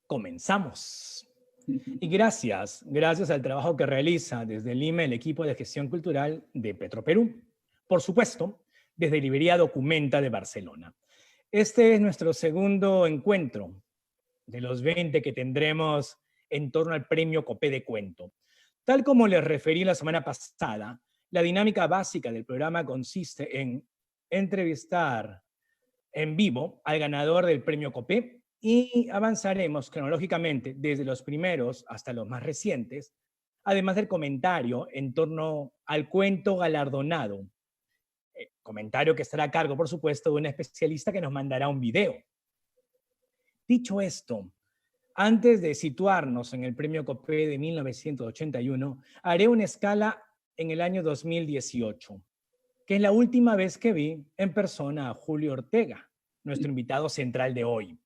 Comenzamos. Y gracias al trabajo que realiza desde Lima el equipo de gestión cultural de Petroperú. Por supuesto, desde Librería Documenta de Barcelona. Este es nuestro segundo encuentro de los 20 que tendremos en torno al premio Copé de Cuento. Tal como les referí la semana pasada, la dinámica básica del programa consiste en entrevistar en vivo al ganador del premio Copé y avanzaremos cronológicamente desde los primeros hasta los más recientes, además del comentario en torno al cuento galardonado. Comentario que estará a cargo, por supuesto, de un especialista que nos mandará un video. Dicho esto, antes de situarnos en el premio Copé de 1981, haré una escala en el año 2018, que es la última vez que vi en persona a Julio Ortega, nuestro invitado central de hoy.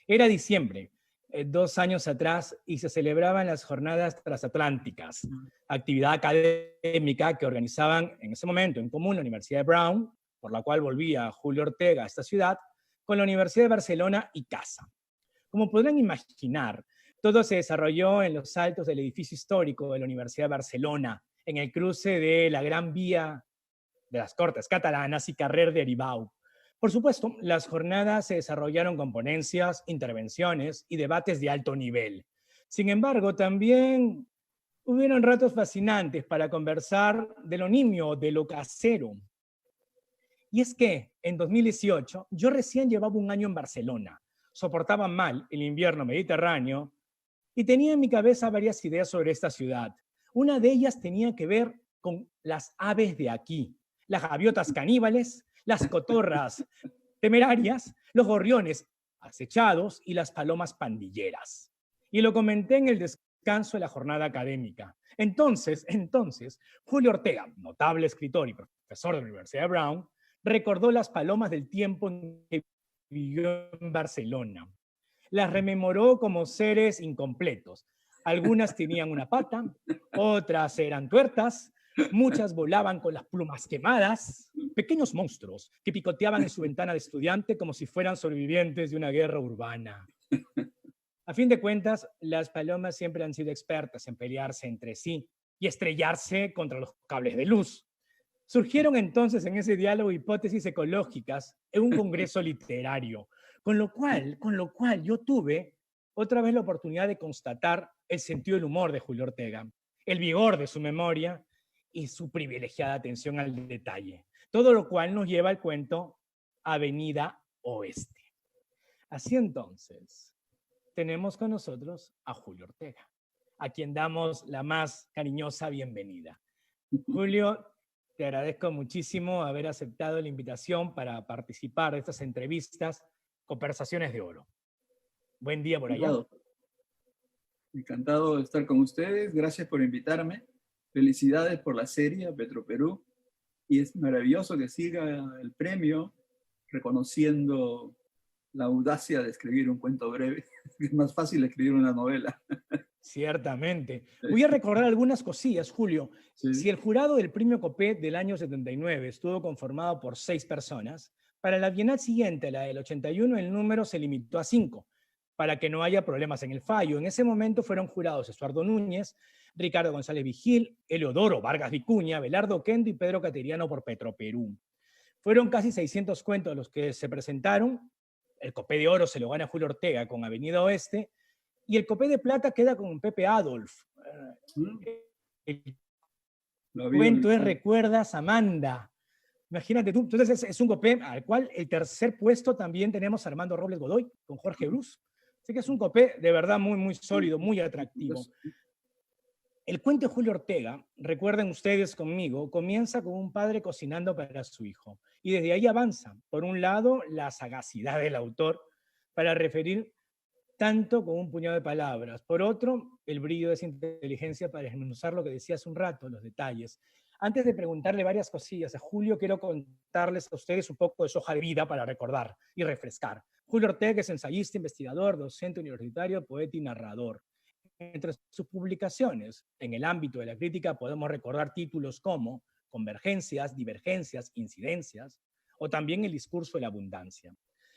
Era diciembre, 2 años atrás, y se celebraban las jornadas transatlánticas, actividad académica que organizaban en ese momento en común la Universidad de Brown, por la cual volvía Julio Ortega a esta ciudad, con la Universidad de Barcelona y CASA. Como podrán imaginar, todo se desarrolló en los altos del edificio histórico de la Universidad de Barcelona, en el cruce de la Gran Vía de las Cortes Catalanas y Carrer de Aribau. Por supuesto, las jornadas se desarrollaron con ponencias, intervenciones y debates de alto nivel. Sin embargo, también hubieron ratos fascinantes para conversar de lo nimio, de lo casero. Y es que en 2018 yo recién llevaba un año en Barcelona, soportaba mal el invierno mediterráneo y tenía en mi cabeza varias ideas sobre esta ciudad. Una de ellas tenía que ver con las aves de aquí, las gaviotas caníbales, las cotorras temerarias, los gorriones acechados y las palomas pandilleras. Y lo comenté en el descanso de la jornada académica. Entonces, Julio Ortega, notable escritor y profesor de la Universidad de Brown, recordó las palomas del tiempo en que vivió en Barcelona. Las rememoró como seres incompletos. Algunas tenían una pata, otras eran tuertas, muchas volaban con las plumas quemadas, pequeños monstruos que picoteaban en su ventana de estudiante como si fueran sobrevivientes de una guerra urbana. A fin de cuentas, las palomas siempre han sido expertas en pelearse entre sí y estrellarse contra los cables de luz. Surgieron entonces en ese diálogo hipótesis ecológicas en un congreso literario, con lo cual yo tuve otra vez la oportunidad de constatar el sentido del humor de Julio Ortega, el vigor de su memoria y su privilegiada atención al detalle. Todo lo cual nos lleva al cuento Avenida Oeste. Así entonces, tenemos con nosotros a Julio Ortega, a quien damos la más cariñosa bienvenida. Julio, te agradezco muchísimo haber aceptado la invitación para participar de estas entrevistas, Conversaciones de Oro. Buen día por allá. Encantado de estar con ustedes. Gracias por invitarme. Felicidades por la serie Petroperú. Y es maravilloso que siga el premio reconociendo la audacia de escribir un cuento breve. Es más fácil escribir una novela. Ciertamente. Voy a recordar algunas cosillas, Julio. Sí. Si el jurado del premio Copé del año 79 estuvo conformado por 6 personas, para la bienal siguiente, la del 81, el número se limitó a 5, para que no haya problemas en el fallo. En ese momento fueron jurados Estuardo Núñez, Ricardo González Vigil, Eleodoro Vargas Vicuña, Belardo Kendo y Pedro Cateriano por Petroperú. Fueron casi 600 cuentos los que se presentaron. El Copé de Oro se lo gana Julio Ortega con Avenida Oeste, y el Copé de Plata queda con Pepe Adolf. El cuento es Recuerdas Amanda. Imagínate tú. Entonces es un Copé al cual el tercer puesto también tenemos a Armando Robles Godoy con Jorge Bruce. Así que es un Copé de verdad muy, muy sólido, muy atractivo. El cuento de Julio Ortega, recuerden ustedes conmigo, comienza con un padre cocinando para su hijo. Y desde ahí avanza. Por un lado, la sagacidad del autor para referir tanto con un puñado de palabras. Por otro, el brillo de esa inteligencia para desmenuzar lo que decía hace un rato, los detalles. Antes de preguntarle varias cosillas a Julio, quiero contarles a ustedes un poco de su hoja de vida para recordar y refrescar. Julio Ortega es ensayista, investigador, docente universitario, poeta y narrador. Entre sus publicaciones, en el ámbito de la crítica, podemos recordar títulos como Convergencias, Divergencias, Incidencias, o también El discurso de la abundancia.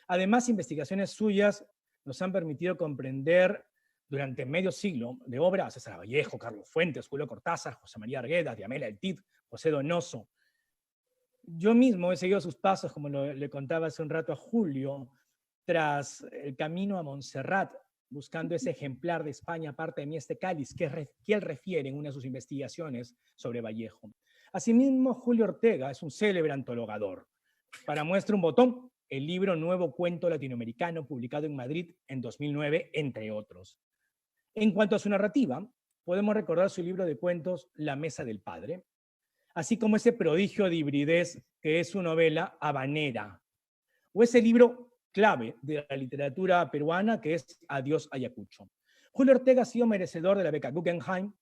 Además, investigaciones suyas nos han permitido comprender durante medio siglo de obras César Vallejo, Carlos Fuentes, Julio Cortázar, José María Arguedas, Diamela El Cid, José Donoso. Yo mismo he seguido sus pasos, como le contaba hace un rato a Julio, tras el camino a Montserrat, buscando ese ejemplar de España, parte de mí este cáliz, que él refiere en una de sus investigaciones sobre Vallejo. Asimismo, Julio Ortega es un célebre antologador. Para muestra un botón, el libro Nuevo Cuento Latinoamericano, publicado en Madrid en 2009, entre otros. En cuanto a su narrativa, podemos recordar su libro de cuentos La Mesa del Padre, así como ese prodigio de hibridez que es su novela Habanera, o ese libro clave de la literatura peruana que es Adiós Ayacucho. Julio Ortega ha sido merecedor de la beca Guggenheim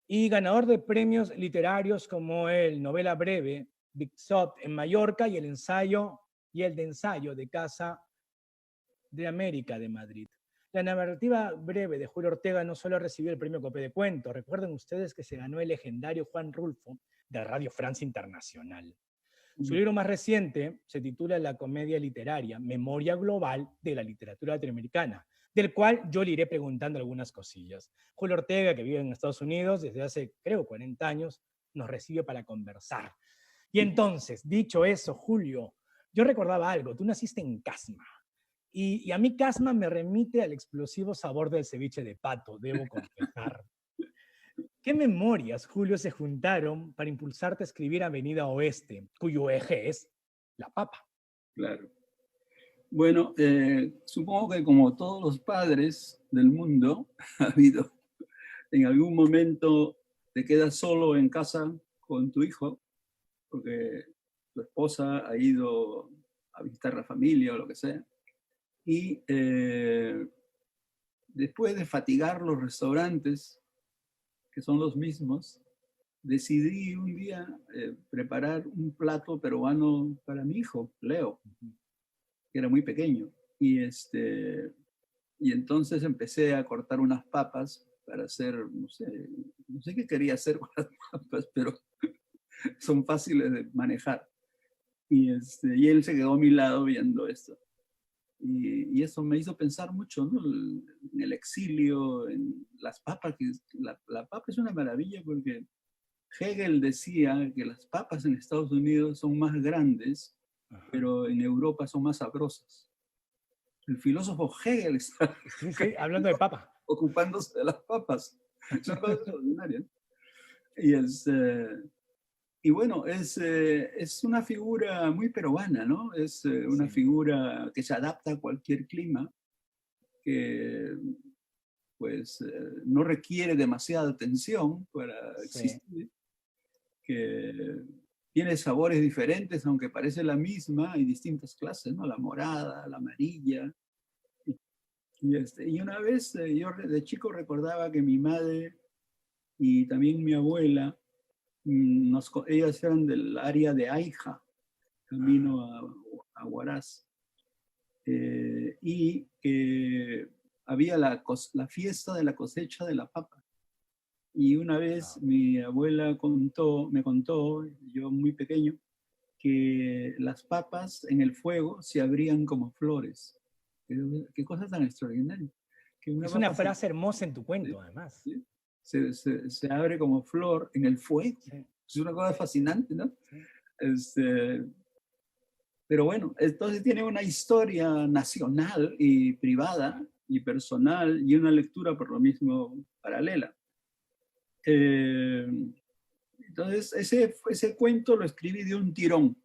y ganador de premios literarios como el Novela Breve Big Shot en Mallorca y el de ensayo de Casa de América de Madrid. La narrativa breve de Julio Ortega no solo recibió el premio Copé de Cuento, recuerden ustedes que se ganó el legendario Juan Rulfo de Radio France Internacional. Su libro más reciente se titula La comedia literaria, Memoria Global de la Literatura Latinoamericana, del cual yo le iré preguntando algunas cosillas. Julio Ortega, que vive en Estados Unidos desde hace, creo, 40 años, nos recibe para conversar. Y entonces, dicho eso, Julio, yo recordaba algo, tú naciste en Casma, y a mí Casma me remite al explosivo sabor del ceviche de pato, debo confesar. ¿Qué memorias, Julio, se juntaron para impulsarte a escribir Avenida Oeste, cuyo eje es la papa? Claro. Bueno, supongo que como todos los padres del mundo, ha habido en algún momento te quedas solo en casa con tu hijo, porque tu esposa ha ido a visitar la familia o lo que sea, y después de fatigar los restaurantes, que son los mismos, decidí un día preparar un plato peruano para mi hijo, Leo, que era muy pequeño. Y entonces empecé a cortar unas papas para hacer, no sé qué quería hacer con las papas, pero son fáciles de manejar. Y él se quedó a mi lado viendo esto. Y eso me hizo pensar mucho, ¿no? En el exilio, en las papas. La papa es una maravilla porque Hegel decía que las papas en Estados Unidos son más grandes, pero en Europa son más sabrosas. El filósofo Hegel está sí, hablando de papa, ocupándose de las papas. Son cosas extraordinarias. Y bueno, es una figura muy peruana, ¿no? Es una figura que se adapta a cualquier clima, que pues no requiere demasiada atención para existir, que tiene sabores diferentes, aunque parece la misma, hay distintas clases, ¿no? La morada, la amarilla. Y una vez yo de chico recordaba que mi madre y también mi abuela, ellas eran del área de Aija, camino a Huaraz, y había la fiesta de la cosecha de la papa. Y una vez mi abuela me contó, yo muy pequeño, que las papas en el fuego se abrían como flores. Qué cosa tan extraordinaria. Es una frase hermosa en tu cuento, además. ¿Sí? Se abre como flor en el fuego. Sí. Es una cosa fascinante, ¿no? Sí. Pero bueno, entonces tiene una historia nacional y privada y personal y una lectura por lo mismo paralela. Entonces ese cuento lo escribí de un tirón.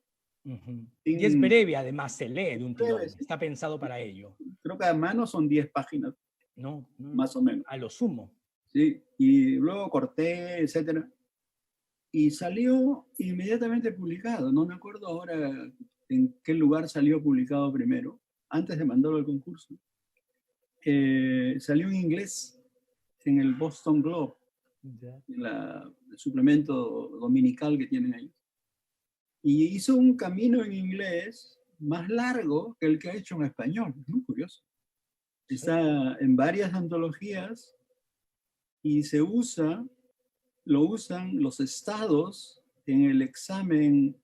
Y es breve, además, se lee de un tirón. Sí. Está pensado para ello. Creo que a mano son 10 páginas. No, más o menos. A lo sumo. Sí, y luego corté, etcétera. Y salió inmediatamente publicado. No me acuerdo ahora en qué lugar salió publicado primero, antes de mandarlo al concurso. Salió en inglés en el Boston Globe, el suplemento dominical que tienen ellos. Y hizo un camino en inglés más largo que el que ha hecho en español. Es muy curioso. Está en varias antologías y lo usan los estados en el examen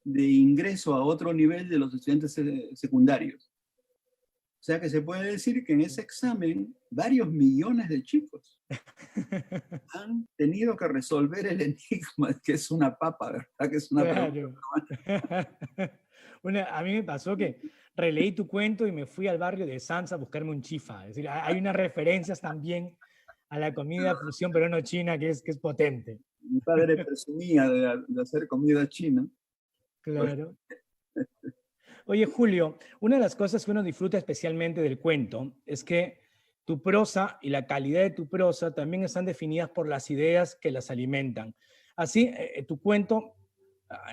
de ingreso a otro nivel de los estudiantes secundarios. O sea que se puede decir que en ese examen varios millones de chicos han tenido que resolver el enigma que es una papa, ¿verdad? Que es una pregunta. Claro. A mí me pasó que releí tu cuento y me fui al barrio de Sanz a buscarme un chifa. Es decir, hay unas referencias también a la comida fusión peruano-china que es potente. Mi padre presumía de hacer comida china. Claro. Oye, Julio, una de las cosas que uno disfruta especialmente del cuento es que tu prosa y la calidad de tu prosa también están definidas por las ideas que las alimentan. Así, tu cuento,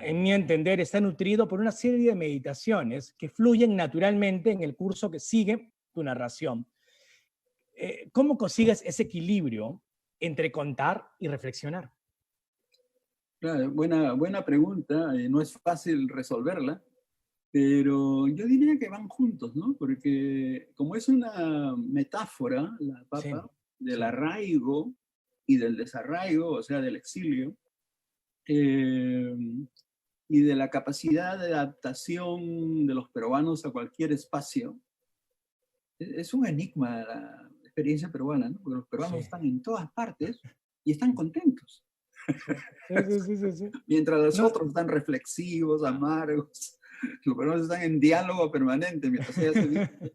en mi entender, está nutrido por una serie de meditaciones que fluyen naturalmente en el curso que sigue tu narración. ¿Cómo consigues ese equilibrio entre contar y reflexionar? Claro, buena pregunta. No es fácil resolverla, pero yo diría que van juntos, ¿no? Porque como es una metáfora, la Sí, papa, del sí. arraigo y del desarraigo, o sea, del exilio, eh, y de la capacidad de adaptación de los peruanos a cualquier espacio, es un enigma la experiencia peruana, ¿no? Porque los peruanos Sí, están en todas partes y están contentos, sí, sí, sí, sí, sí. mientras los No, otros están reflexivos, amargos. Los peruanos están en diálogo permanente mientras ella se dice.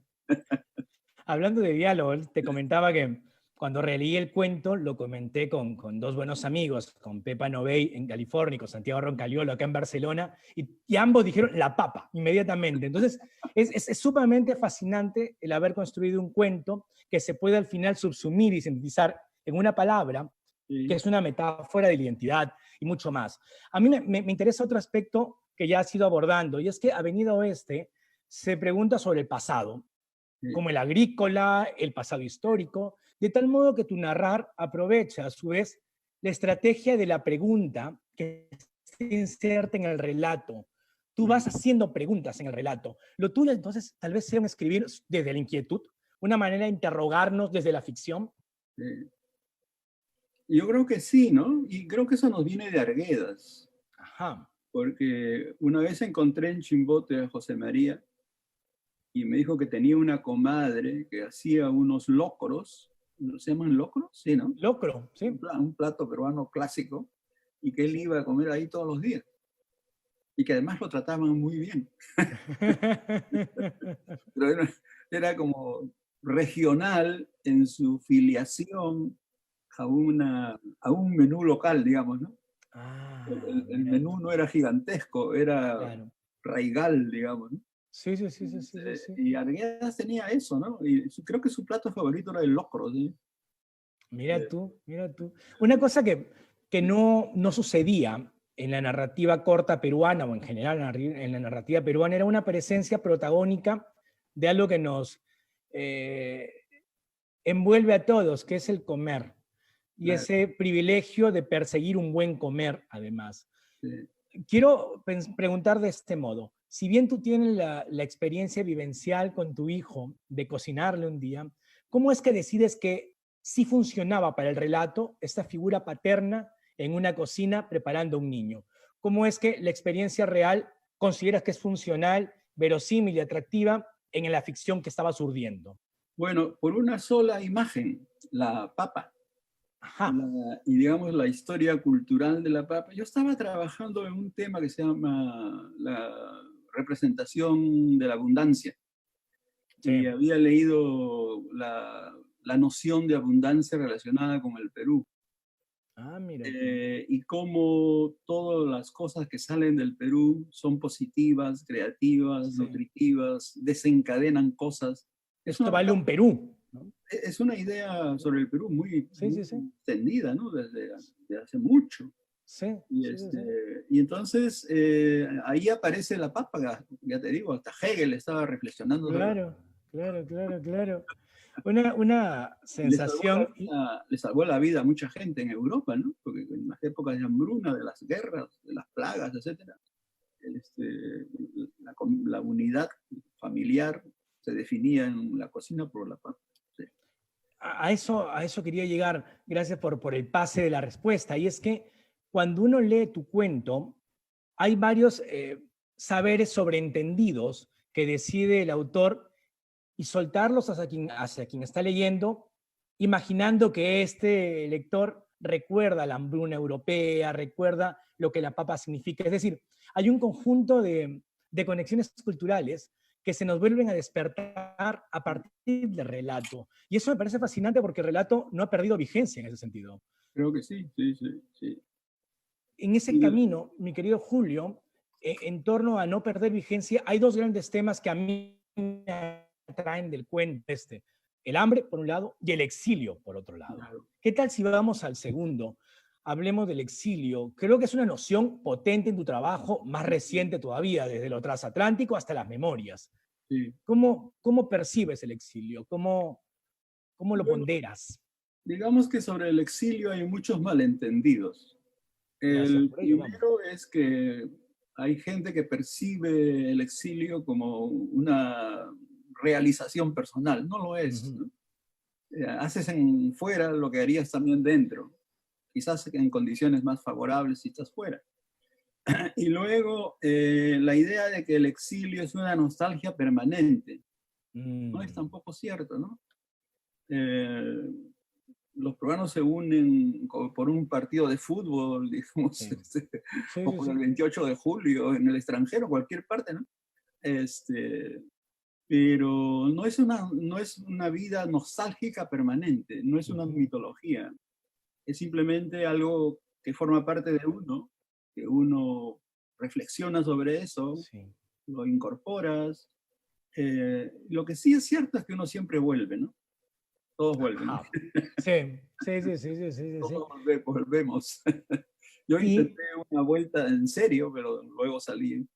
hablando de diálogo, te comentaba que cuando releí el cuento lo comenté con dos buenos amigos, con Pepa Novey en California y con Santiago Roncaliolo acá en Barcelona, y ambos dijeron la papa inmediatamente. Entonces, es sumamente fascinante el haber construido un cuento que se puede al final subsumir y sintetizar en una palabra que Sí, es una metáfora de la identidad y mucho más. A mí me interesa otro aspecto que ya has ido abordando, y es que Avenida Oeste se pregunta sobre el pasado, sí, como el agrícola, el pasado histórico, de tal modo que tu narrar aprovecha a su vez la estrategia de la pregunta que se inserta en el relato. Tú vas haciendo preguntas en el relato. Lo tuyo entonces tal vez sea un escribir desde la inquietud, una manera de interrogarnos desde la ficción. sí. Yo creo que sí, ¿no? Y creo que eso nos viene de Arguedas, Ajá, porque una vez encontré en Chimbote a José María y me dijo que tenía una comadre que hacía unos locros, ¿se llaman locros? Sí, ¿no? locro, Un, ¿sí? un plato peruano clásico, y que él Sí. iba a comer ahí todos los días, y que además lo trataban muy bien. Pero era como regional en su filiación a un menú local, digamos, ¿no? Ah, El mira menú tú. no era gigantesco, era Claro. raigal, digamos, ¿no? Sí, sí, sí, sí, sí, sí, sí. Y Arguedas tenía eso, ¿no? Y creo que su plato favorito era el locro, ¿sí? Mira Eh, tú, mira tú. Una cosa que no sucedía en la narrativa corta peruana o en general en la narrativa peruana era una presencia protagónica de algo que nos eh, envuelve a todos, que es el comer. Y claro, ese privilegio de perseguir un buen comer, además. sí. Quiero preguntar de este modo. Si bien tú tienes la experiencia vivencial con tu hijo de cocinarle un día, ¿cómo es que decides que sí funcionaba para el relato esta figura paterna en una cocina preparando a un niño? ¿Cómo es que la experiencia real consideras que es funcional, verosímil y atractiva en la ficción que estaba urdiendo? Bueno, por una sola imagen, la papa, Ajá, y digamos la historia cultural de la papa. Yo estaba trabajando en un tema que se llama la representación de la abundancia, y sí. había leído la noción de abundancia relacionada con el Perú, Ah, mira tú. y cómo todas las cosas que salen del Perú son positivas, creativas, Sí. nutritivas, desencadenan cosas. Es Esto una, vale un Perú, ¿no? es una idea sobre el Perú muy, Sí, muy sí, sí. extendida, ¿no? Desde hace mucho. Sí, Y, sí, sí, sí. y entonces ahí aparece la papa, ya te digo, hasta Hegel estaba reflexionando sobre la papa. Claro, claro, claro, claro. Una Y sensación, le salvó la vida a mucha gente en Europa, ¿no? Porque en las épocas de hambruna, de las guerras, de las plagas, etcétera, este, la unidad familiar se definía en la cocina por la papa. Sí. a eso quería llegar, gracias por el pase de la respuesta, y es que cuando uno lee tu cuento, hay varios saberes sobreentendidos que decide el autor y soltarlos hacia quien está leyendo, imaginando que este lector recuerda la hambruna europea, recuerda lo que la papa significa. Es decir, hay un conjunto de conexiones culturales que se nos vuelven a despertar a partir del relato. Y eso me parece fascinante porque el relato no ha perdido vigencia en ese sentido. Creo que sí, sí, sí, sí. En ese camino, mi querido Julio, en torno a no perder vigencia, hay dos grandes temas que a mí me atraen del cuento este. El hambre, por un lado, y el exilio, por otro lado. Claro. ¿Qué tal si vamos al segundo? Hablemos del exilio. Creo que es una noción potente en tu trabajo, más reciente todavía, desde lo transatlántico hasta las memorias. Sí. ¿Cómo percibes el exilio? ¿Cómo lo Bueno, ponderas? digamos que sobre el exilio hay muchos malentendidos. Gracias El por ello, vamos. primero es que hay gente que percibe el exilio como una realización personal. No lo es, ¿no? Haces en fuera lo que harías también dentro. Quizás en condiciones más favorables si estás fuera. Y luego la idea de que el exilio es una nostalgia permanente. No es tampoco cierto, ¿no? Los peruanos se unen por un partido de fútbol, digamos, Sí. o por el 28 de julio en el extranjero, cualquier parte, ¿no? Pero no es una vida nostálgica permanente, no es una mitología, es simplemente algo que forma parte de uno, que uno reflexiona sobre eso, Sí. lo incorporas. Lo que sí es cierto es que uno siempre vuelve, ¿no? Todos vuelven. Ah, sí, sí, sí, sí, sí, sí, sí. Todos volvemos. Yo Y intenté una vuelta en serio, pero luego salí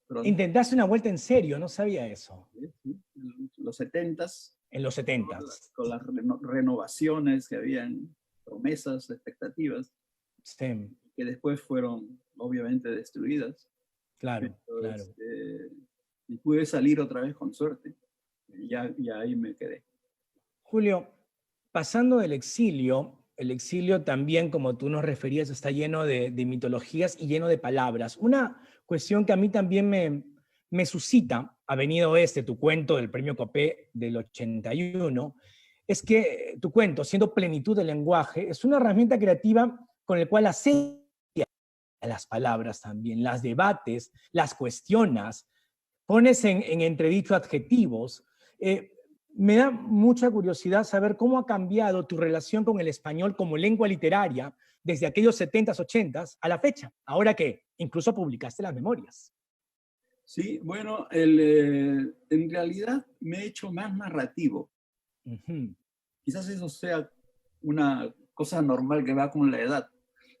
pronto. intentaste una vuelta en serio, no sabía eso. ¿Sí? En los 70s, En los 70s. con las renovaciones que habían, promesas, expectativas, Sí, que después fueron obviamente destruidas. claro, Pero, claro. y pude salir otra vez con suerte. Ya ahí me quedé. Julio, pasando del exilio, el exilio también, como tú nos referías, está lleno de mitologías y lleno de palabras. Una cuestión que a mí también me suscita, ha venido tu cuento del premio Copé del 81, es que tu cuento, siendo plenitud del lenguaje, es una herramienta creativa con la cual asedia las palabras también, las debates, las cuestionas, pones en entredicho adjetivos. Me da mucha curiosidad saber cómo ha cambiado tu relación con el español como lengua literaria desde aquellos 70s, 80s a la fecha, ahora que incluso publicaste las memorias. Sí, bueno, en realidad me he hecho más narrativo. Quizás eso sea una cosa normal que va con la edad,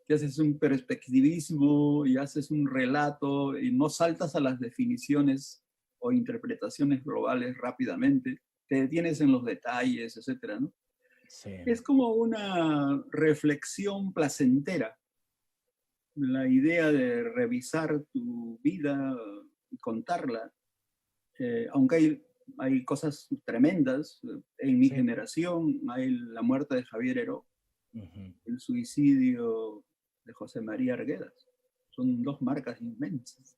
que haces un perspectivismo y haces un relato y no saltas a las definiciones o interpretaciones globales rápidamente, te detienes en los detalles, etcétera, ¿no? Sí. Es como una reflexión placentera, la idea de revisar tu vida y contarla, aunque hay cosas tremendas. En mi Sí. generación hay la muerte de Javier Heró, el suicidio de José María Arguedas. Son dos marcas inmensas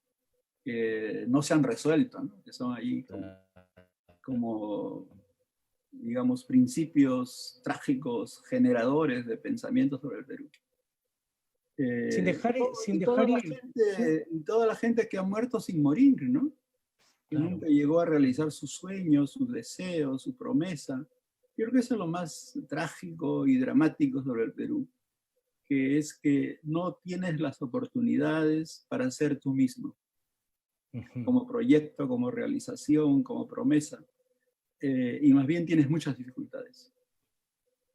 que no se han resuelto, ¿no? Que son ahí como, digamos, principios trágicos, generadores de pensamientos sobre el Perú. Sin dejar ir. Y toda la gente que ha muerto sin morir, ¿no? Que Claro. nunca llegó a realizar sus sueños, sus deseos, su promesa. Yo creo que eso es lo más trágico y dramático sobre el Perú, que es que no tienes las oportunidades para ser tú mismo, como proyecto, como realización, como promesa, y más bien tienes muchas dificultades.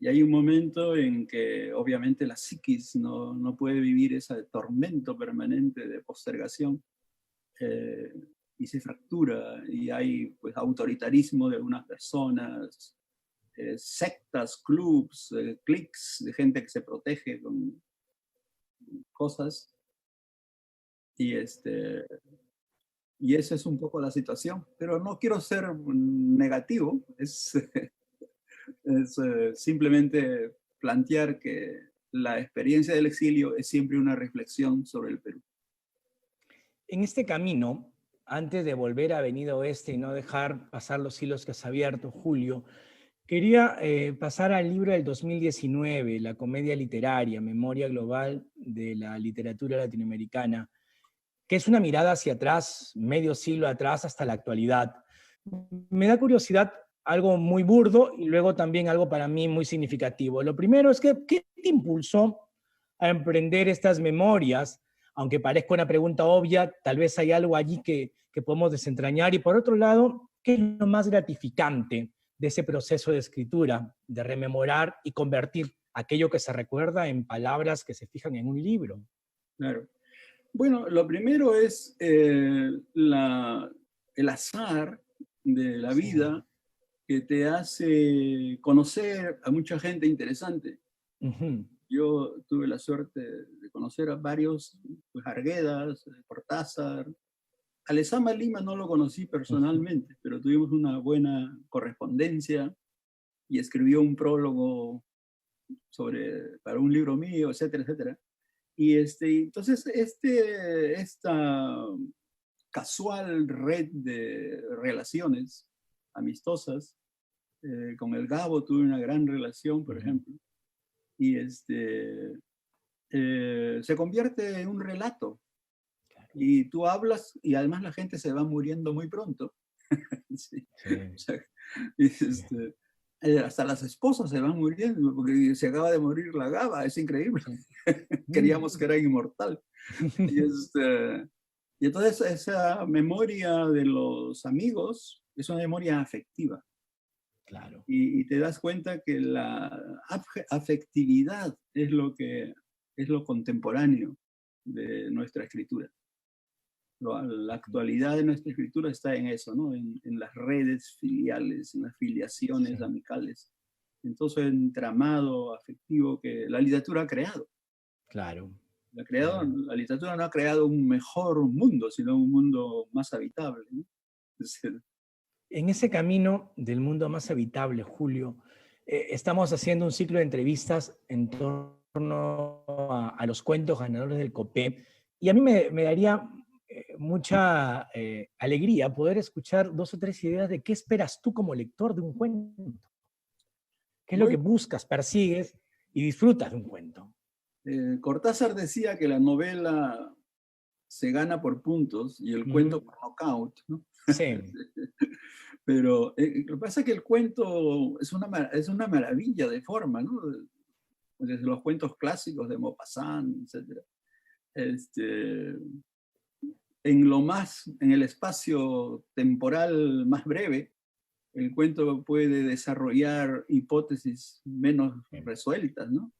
Y hay un momento en que obviamente la psiquis no puede vivir ese tormento permanente de postergación, y se fractura, y hay pues autoritarismo de algunas personas, sectas, clubs, clics de gente que se protege con cosas, y y esa es un poco la situación. Pero no quiero ser negativo, es simplemente plantear que la experiencia del exilio es siempre una reflexión sobre el Perú. En este camino antes de volver a Avenida Oeste y no dejar pasar los hilos que has abierto, Julio, quería pasar al libro del 2019, La comedia literaria, Memoria Global de la Literatura Latinoamericana, que es una mirada hacia atrás, medio siglo atrás hasta la actualidad. Me da curiosidad algo muy burdo y luego también algo para mí muy significativo. Lo primero es que, ¿qué te impulsó a emprender estas memorias? Aunque parezca una pregunta obvia, tal vez hay algo allí que podemos desentrañar. Y por otro lado, ¿qué es lo más gratificante de ese proceso de escritura, de rememorar y convertir aquello que se recuerda en palabras que se fijan en un libro? Claro. Bueno, lo primero es el azar de la Sí. vida que te hace conocer a mucha gente interesante. Ujú. Yo tuve la suerte de conocer a varios, pues Arguedas, Cortázar. A Lezama Lima no lo conocí Ujú. personalmente, pero tuvimos una buena correspondencia y escribió un prólogo para un libro mío, etcétera, etcétera. Y entonces esta casual red de relaciones amistosas, con el Gabo tuve una gran relación, por Ujú. ejemplo, y se convierte en un relato. Y tú hablas y además la gente se va muriendo muy pronto. Sí. O Sí, sea, y, sí. hasta las esposas se van muriendo porque se acaba de morir la Gaba, es increíble. Sí. Queríamos Mm. que era inmortal. Y, y entonces esa memoria de los amigos es una memoria afectiva. Claro. Y te das cuenta que la afectividad es lo contemporáneo de nuestra escritura. La actualidad de nuestra escritura está en eso, ¿no? En las redes filiales, en las filiaciones Sí, amicales, en todo ese entramado afectivo que la literatura ha creado. claro, claro. La literatura no ha creado un mejor mundo, sino un mundo más habitable, ¿no? Es decir, En ese camino del mundo más habitable, Julio, estamos haciendo un ciclo de entrevistas en torno a los cuentos ganadores del COPE y a mí me daría mucha alegría poder escuchar dos o tres ideas de qué esperas tú como lector de un cuento, qué es lo que bueno, buscas, persigues y disfrutas de un cuento. Cortázar decía que la novela se gana por puntos y el cuento Ujú. por nocaut, ¿no? Sí, Pero lo que pasa es que el cuento es una maravilla de forma, ¿no? Desde los cuentos clásicos de Maupassant, etc. Este, en el espacio temporal más breve, el cuento puede desarrollar hipótesis menos resueltas, ¿no?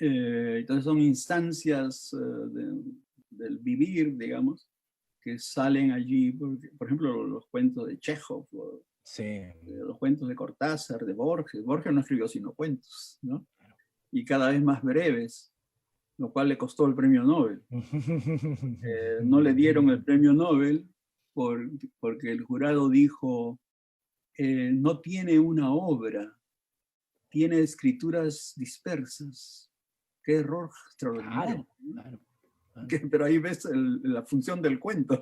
Entonces son instancias del vivir, digamos, que salen allí, por ejemplo, los cuentos de Chekhov, sí. los cuentos de Cortázar, de Borges. Borges no escribió sino cuentos, ¿no? Y cada vez más breves, lo cual le costó el premio Nobel. No le dieron el premio Nobel porque el jurado dijo, no tiene una obra, tiene escrituras dispersas. Qué error extraordinario, Claro, ¿no? claro, claro. Pero ahí ves la función del cuento,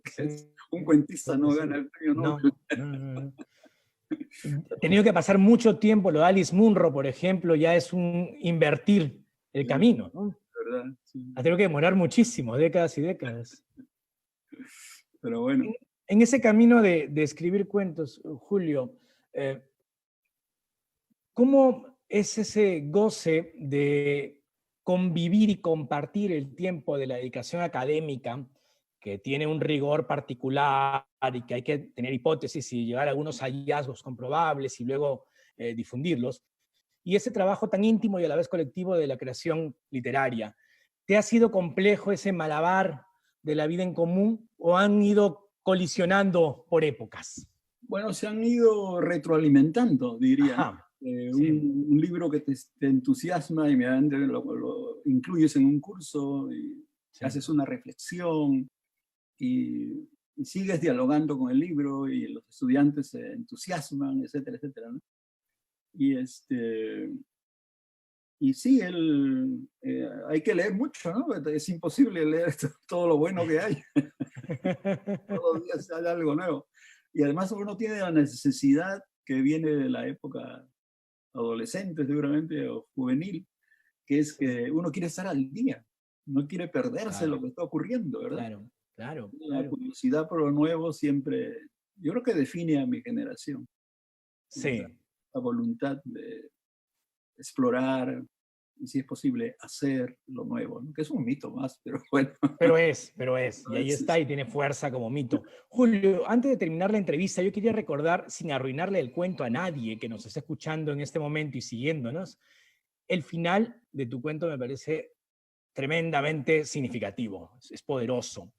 que Sí, es, un cuentista no sí. gana el premio No, Nobel. no, no, no. He tenido que pasar mucho tiempo, lo de Alice Munro, por ejemplo, ya es un invertir el Sí, camino, ¿no? ¿verdad? Sí. Ha tenido que demorar muchísimo, décadas y décadas. Pero bueno, En ese camino de escribir cuentos, Julio, eh, ¿cómo es ese goce de convivir y compartir el tiempo de la dedicación académica, que tiene un rigor particular y que hay que tener hipótesis y llegar a algunos hallazgos comprobables y luego difundirlos, y ese trabajo tan íntimo y a la vez colectivo de la creación literaria? ¿Te ha sido complejo ese malabar de la vida en común o han ido colisionando por épocas? bueno, se han ido retroalimentando, diría, ¿no? Ajá, sí, Un libro que te entusiasma, inmediatamente lo incluyes en un curso y sí. haces una reflexión y sigues dialogando con el libro y los estudiantes se entusiasman, etcétera, etcétera, ¿no? Y, y sí, hay que leer mucho, ¿no? Es imposible leer todo lo bueno que hay. Todos los días sale algo nuevo. Y además uno tiene la necesidad que viene de la época adolescente seguramente o juvenil, que es que uno quiere estar al día, no quiere perderse lo Claro, que está ocurriendo, ¿verdad? claro, claro, La claro. curiosidad por lo nuevo siempre, yo creo que define a mi generación, esa, Sí, la voluntad de explorar y si es posible hacer lo nuevo, ¿no? Que es un mito más, pero bueno. pero es, y ahí está Es- y tiene fuerza como mito. Julio, antes de terminar la entrevista, yo quería recordar, sin arruinarle el cuento a nadie que nos esté escuchando en este momento y siguiéndonos, el final de tu cuento me parece tremendamente significativo, es poderoso.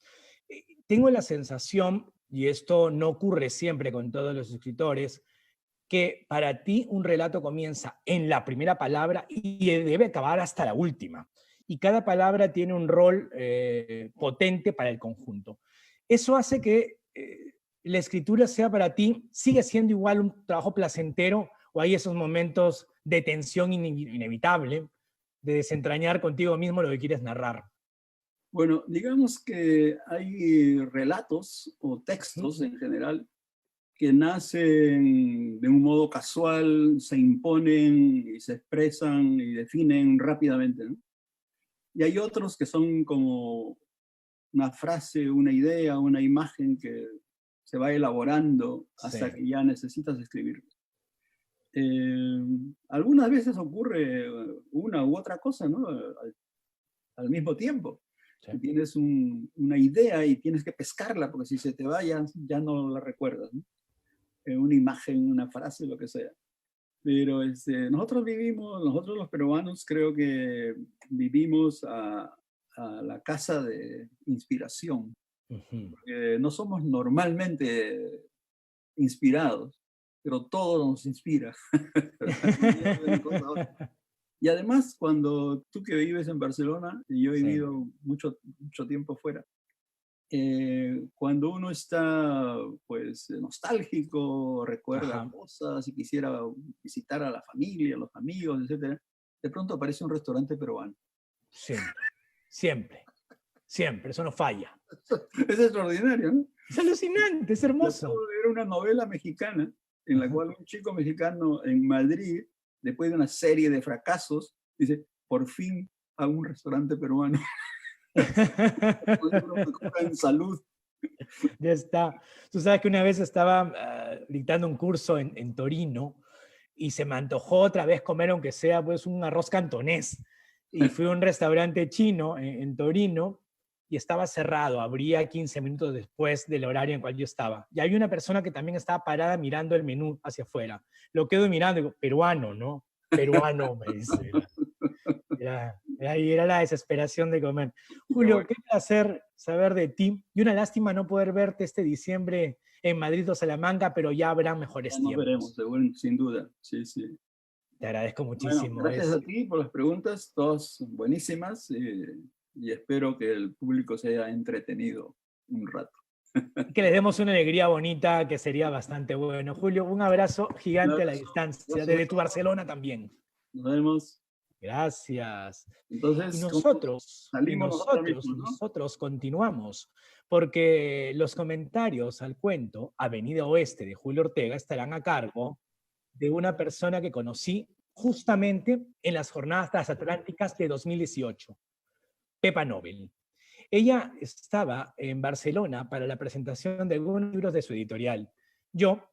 Tengo la sensación, y esto no ocurre siempre con todos los escritores, que para ti un relato comienza en la primera palabra y debe acabar hasta la última. Y cada palabra tiene un rol potente para el conjunto. Eso hace que la escritura sea para ti, sigue siendo igual un trabajo placentero o hay esos momentos de tensión inevitable, de desentrañar contigo mismo lo que quieres narrar. Bueno, digamos que hay relatos o ¿Sí? textos en general que nacen de un modo casual, se imponen y se expresan y definen rápidamente, ¿no? Y hay otros que son como una frase, una idea, una imagen que se va elaborando hasta Sí, que ya necesitas escribir. Eh, Algunas veces ocurre una u otra cosa, ¿no? Al mismo tiempo. sí. Y tienes una idea y tienes que pescarla, porque si se te va ya no la recuerdas, ¿no? Una imagen, una frase, lo que sea. Pero nosotros los peruanos creo que vivimos a la casa de inspiración. Ujú. No somos normalmente inspirados, pero todo nos inspira. Y además, cuando tú que vives en Barcelona, y yo he Sí, vivido mucho tiempo fuera, cuando uno está pues nostálgico, recuerda ajá, cosas y quisiera visitar a la familia, a los amigos, etcétera, de pronto aparece un restaurante peruano. siempre, siempre, siempre, eso no falla. Es extraordinario, ¿no? Es alucinante, es Yo acabo hermoso. de ver una novela mexicana en la Ajá. cual un chico mexicano en Madrid, después de una serie de fracasos, dice, por fin a un restaurante peruano. Un libro mejora en salud. Ya está. Tú sabes que una vez estaba dictando un curso en Torino y se me antojó otra vez comer, aunque sea pues un arroz cantonés. Y fui a un restaurante chino en Torino y estaba cerrado, abría 15 minutos después del horario en cual yo estaba. Y había una persona que también estaba parada mirando el menú hacia afuera. Lo quedo mirando y digo, peruano, ¿no? Peruano, me dice. Ahí era la desesperación de comer. Qué Julio, bueno. qué placer saber de ti y una lástima no poder verte este diciembre en Madrid o Salamanca, pero ya habrá Ya mejores nos veremos, tiempos. seguro, sin duda. Sí, sí. Te agradezco Bueno, muchísimo. gracias a ti por las preguntas, todas buenísimas, y espero que el público se haya entretenido un rato. Que les demos una alegría bonita, que sería bastante bueno. Julio, un abrazo Un gigante a la abrazo, distancia, abrazo, desde tu Barcelona también. nos vemos. Gracias. Y Entonces, ¿cómo nosotros, y salimos nosotros nosotros, mismos, y no? nosotros continuamos, porque los comentarios al cuento Avenida Oeste de Julio Ortega estarán a cargo de una persona que conocí justamente en las jornadas transatlánticas de 2018, Pepa Nobel. Ella estaba en Barcelona para la presentación de algunos libros de su editorial. Yo,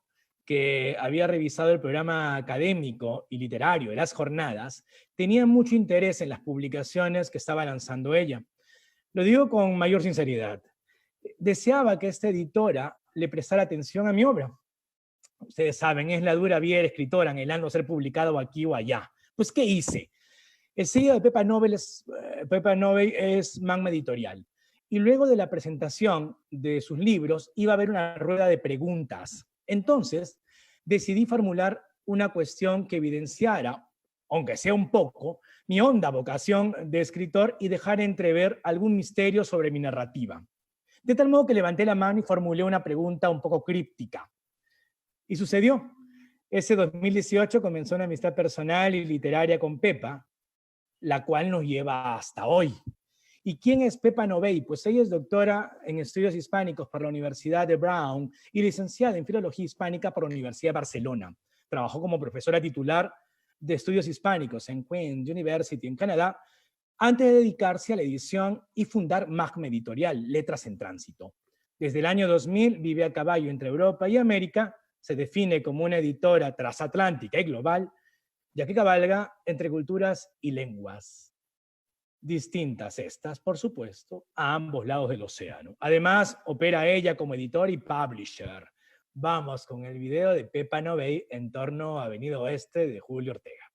que había revisado el programa académico y literario de las jornadas, tenía mucho interés en las publicaciones que estaba lanzando ella. Lo digo con mayor sinceridad. Deseaba que esta editora le prestara atención a mi obra. Ustedes saben, es la dura vida del escritor anhelando ser publicado aquí o allá. Pues, ¿qué hice? El sello de Pepa Nobel es Magma Editorial. Y luego de la presentación de sus libros iba a haber una rueda de preguntas. Entonces, decidí formular una cuestión que evidenciara, aunque sea un poco, mi honda vocación de escritor y dejar entrever algún misterio sobre mi narrativa. De tal modo que levanté la mano y formulé una pregunta un poco críptica. Y sucedió. Ese 2018 comenzó una amistad personal y literaria con Pepa, la cual nos lleva hasta hoy. ¿Y quién es Pepa Novey? Pues ella es doctora en estudios hispánicos por la Universidad de Brown y licenciada en filología hispánica por la Universidad de Barcelona. Trabajó como profesora titular de estudios hispánicos en Queen's University en Canadá, antes de dedicarse a la edición y fundar Magma Editorial, Letras en Tránsito. Desde el año 2000 vive a caballo entre Europa y América, se define como una editora transatlántica y global, ya que cabalga entre culturas y lenguas distintas estas, por supuesto, a ambos lados del océano. Además, opera ella como editor y publisher. Vamos con el video de Pepa Novey en torno a Avenida Oeste de Julio Ortega.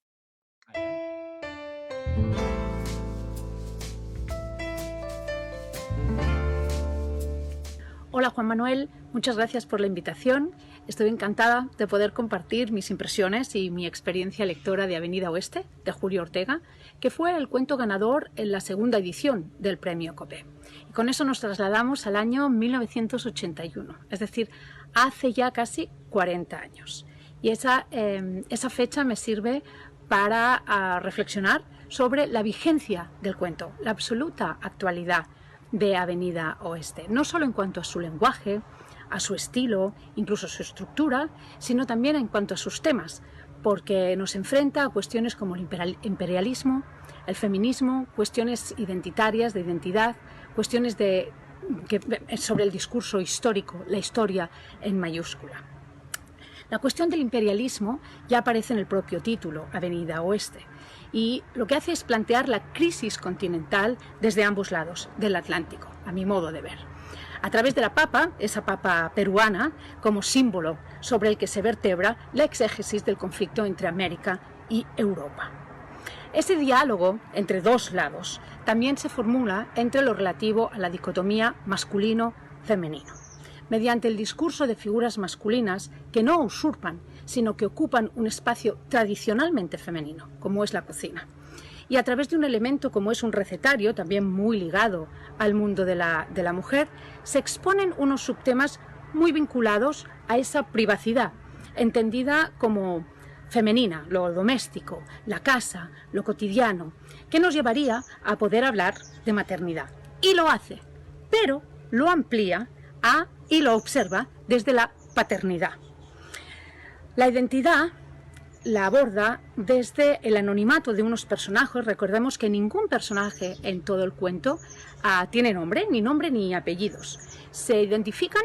Hola Juan Manuel, muchas gracias por la invitación. Estoy encantada de poder compartir mis impresiones y mi experiencia lectora de Avenida Oeste, de Julio Ortega, que fue el cuento ganador en la segunda edición del Premio Copé. Y con eso nos trasladamos al año 1981, es decir, hace ya casi 40 años. Y esa fecha me sirve para reflexionar sobre la vigencia del cuento, la absoluta actualidad de Avenida Oeste, no solo en cuanto a su lenguaje, a su estilo, incluso a su estructura, sino también en cuanto a sus temas, porque nos enfrenta a cuestiones como el imperialismo, el feminismo, cuestiones identitarias, de identidad, cuestiones sobre el discurso histórico, la historia en mayúscula. La cuestión del imperialismo ya aparece en el propio título, Avenida Oeste, y lo que hace es plantear la crisis continental desde ambos lados del Atlántico, a mi modo de ver. A través de la papa, esa papa peruana, como símbolo sobre el que se vertebra la exégesis del conflicto entre América y Europa. Ese diálogo entre dos lados también se formula entre lo relativo a la dicotomía masculino-femenino, mediante el discurso de figuras masculinas que no usurpan, sino que ocupan un espacio tradicionalmente femenino, como es la cocina. Y a través de un elemento como es un recetario, también muy ligado al mundo de la mujer, se exponen unos subtemas muy vinculados a esa privacidad, entendida como femenina, lo doméstico, la casa, lo cotidiano, que nos llevaría a poder hablar de maternidad. Y lo hace, pero lo amplía y lo observa desde la paternidad. La identidad la aborda desde el anonimato de unos personajes. Recordemos que ningún personaje en todo el cuento tiene nombre ni apellidos. Se identifican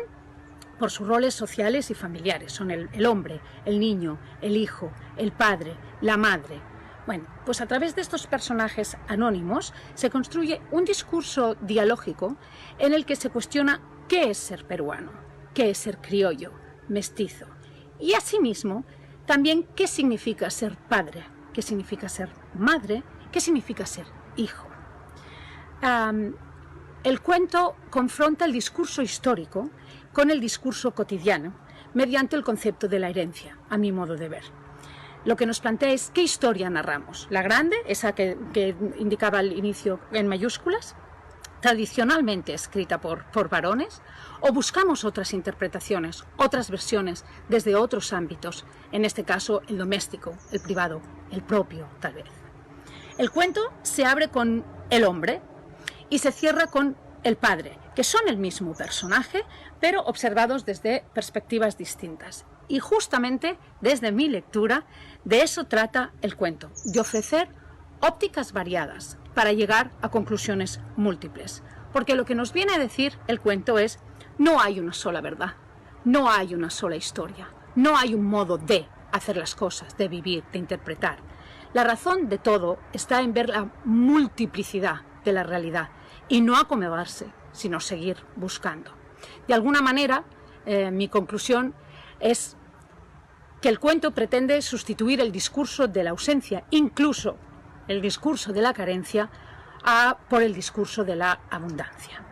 por sus roles sociales y familiares. Son el hombre, el niño, el hijo, el padre, la madre. Bueno, pues a través de estos personajes anónimos se construye un discurso dialógico en el que se cuestiona qué es ser peruano, qué es ser criollo, mestizo. Y asimismo, también qué significa ser padre, qué significa ser madre, qué significa ser hijo. El cuento confronta el discurso histórico con el discurso cotidiano mediante el concepto de la herencia, a mi modo de ver. Lo que nos plantea es qué historia narramos. La grande, esa que indicaba al inicio en mayúsculas, tradicionalmente escrita por varones, o buscamos otras interpretaciones, otras versiones desde otros ámbitos, en este caso el doméstico, el privado, el propio tal vez. El cuento se abre con el hombre y se cierra con el padre, que son el mismo personaje, pero observados desde perspectivas distintas. Y justamente desde mi lectura, de eso trata el cuento, de ofrecer ópticas variadas para llegar a conclusiones múltiples. Porque lo que nos viene a decir el cuento es, no hay una sola verdad, no hay una sola historia, no hay un modo de hacer las cosas, de vivir, de interpretar. La razón de todo está en ver la multiplicidad de la realidad y no acomodarse, sino seguir buscando. De alguna manera, mi conclusión es que el cuento pretende sustituir el discurso de la ausencia, incluso el discurso de la carencia, por el discurso de la abundancia.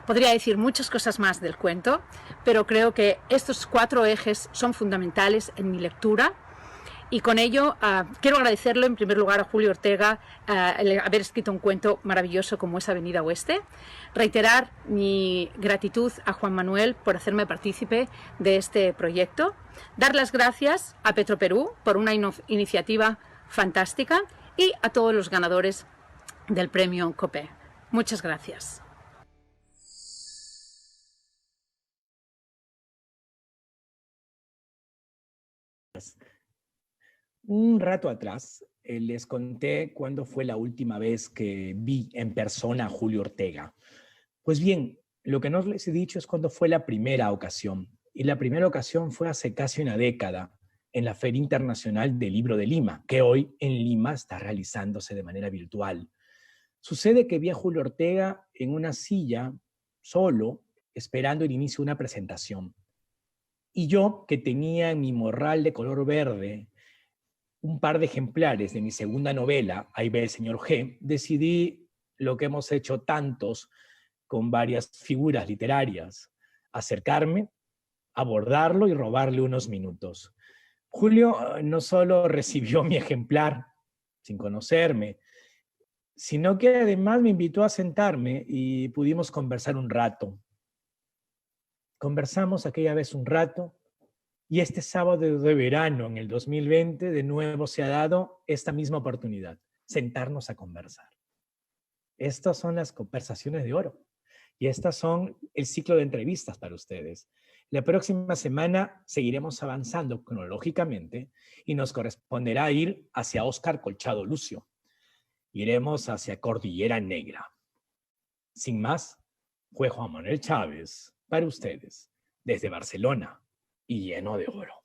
Podría decir muchas cosas más del cuento, pero creo que estos 4 ejes son fundamentales en mi lectura. Y con ello quiero agradecerle en primer lugar a Julio Ortega el haber escrito un cuento maravilloso como es Avenida Oeste. Reiterar mi gratitud a Juan Manuel por hacerme partícipe de este proyecto. Dar las gracias a Petroperú por una iniciativa fantástica y a todos los ganadores del Premio Copé. Muchas gracias. Un rato atrás les conté cuándo fue la última vez que vi en persona a Julio Ortega. Pues bien, lo que no les he dicho es cuándo fue la primera ocasión. Y la primera ocasión fue hace casi una década, en la Feria Internacional del Libro de Lima, que hoy en Lima está realizándose de manera virtual. Sucede que vi a Julio Ortega en una silla, solo, esperando el inicio de una presentación. Y yo, que tenía en mi morral de color verde un par de ejemplares de mi segunda novela, Ahí ve el señor G, decidí lo que hemos hecho tantos con varias figuras literarias, acercarme, abordarlo y robarle unos minutos. Julio no solo recibió mi ejemplar sin conocerme, sino que además me invitó a sentarme y pudimos conversar un rato. Conversamos aquella vez un rato y este sábado de verano en el 2020 de nuevo se ha dado esta misma oportunidad, sentarnos a conversar. Estas son las conversaciones de oro y estas son el ciclo de entrevistas para ustedes. La próxima semana seguiremos avanzando cronológicamente y nos corresponderá ir hacia Óscar Colchado Lucio. Iremos hacia Cordillera Negra. Sin más, fue Juan Manuel Chávez para ustedes, desde Barcelona y lleno de oro.